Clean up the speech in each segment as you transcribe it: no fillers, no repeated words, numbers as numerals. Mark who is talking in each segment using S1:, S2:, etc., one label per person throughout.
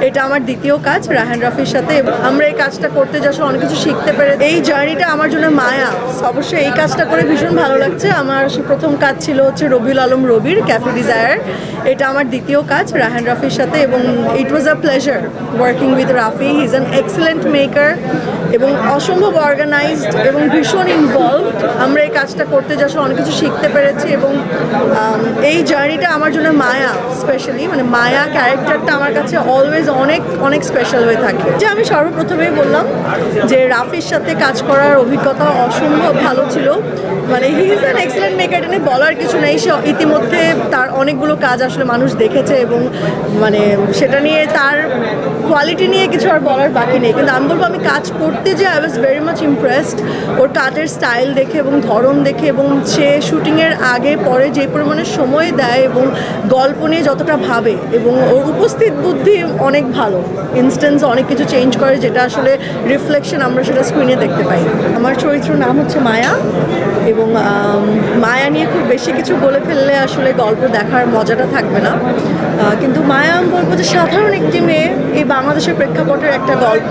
S1: এটা আমার দ্বিতীয় কাজ রায়হান রাফির সাথে। আমরা এই কাজটা করতে যাচ্ছি অনেক কিছু শিখতে পেরে। এই জার্নিটা আমার জন্য মায়া। অবশ্যই এই কাজটা করে ভীষণ ভালো লাগছে। আমার প্রথম কাজ ছিল হচ্ছে রবিউল আলম রবির ক্যাফে ডিজায়ার। এটা আমার দ্বিতীয় কাজ রায়হান রাফির সাথে এবং it was a pleasure working with Rafi. He is an excellent maker এবং অসম্ভব অর্গানাইজড এবং ভীষণ ইনভলভড। আমরা এই কাজটা করতে যাচ্ছি অনেক কিছু শিখতে পেরেছি এবং এই জার্নিটা আমার জন্য মায়া স্পেশালি মানে মায়া ক্যারেক্টারটা আমার কাছে অলওয়েজ অনেক অনেক স্পেশাল হয়ে থাকে। যে আমি সর্বপ্রথমেই বললাম যে রাফির সাথে কাজ করার অভিজ্ঞতা অসম্ভব ভালো ছিল। মানে হি ইজ অ্যান এক্সেলেন্ট মেকার, এটা নিয়ে বলার কিছু নেই। সে ইতিমধ্যে তার অনেকগুলো কাজ আসলে মানুষ দেখেছে এবং মানে সেটা নিয়ে তার কোয়ালিটি নিয়ে কিছু আর বলার বাকি নেই। কিন্তু আমি বলবো আমি কাজ করতে যে I was very much impressed ওর কাজের স্টাইল দেখে এবং ধরন দেখে এবং সে শুটিংয়ের আগে পরে যে পরিমাণে সময় দেয় এবং গল্প নিয়ে যতটা ভাবে এবং ওর উপস্থিত বুদ্ধি অনেক ভালো। ইনস্ট্যান্স অনেক কিছু চেঞ্জ করে যেটা আসলে রিফ্লেকশন আমরা সেটা স্ক্রিনে দেখতে পাই। আমার চরিত্রের নাম হচ্ছে মায়া এবং মায়া নিয়ে খুব বেশি কিছু বলে ফেললে আসলে গল্প দেখার মজাটা থাকবে না। কিন্তু মায়া আমি বলবো যে সাধারণ একটি মেয়ে, এই বাংলাদেশের প্রেক্ষাপটের একটা গল্প,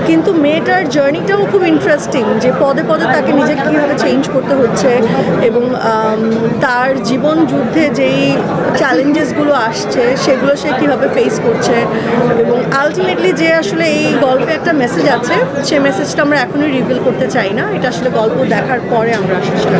S1: কিন্তু মেয়েটার জার্নিটাও খুব ইন্টারেস্টিং যে পদে পদে তাকে নিজেকে কীভাবে চেঞ্জ করতে হচ্ছে এবং তার জীবন যুদ্ধে যেই চ্যালেঞ্জেসগুলো আসছে সেগুলো সে কীভাবে ফেস করছে এবং আলটিমেটলি যে আসলে এই গল্পে একটা মেসেজ আছে সেই মেসেজটা আমরা এখনই রিভিল করতে চাই না। এটা আসলে গল্প দেখার পরে আমরা আসলে সেটা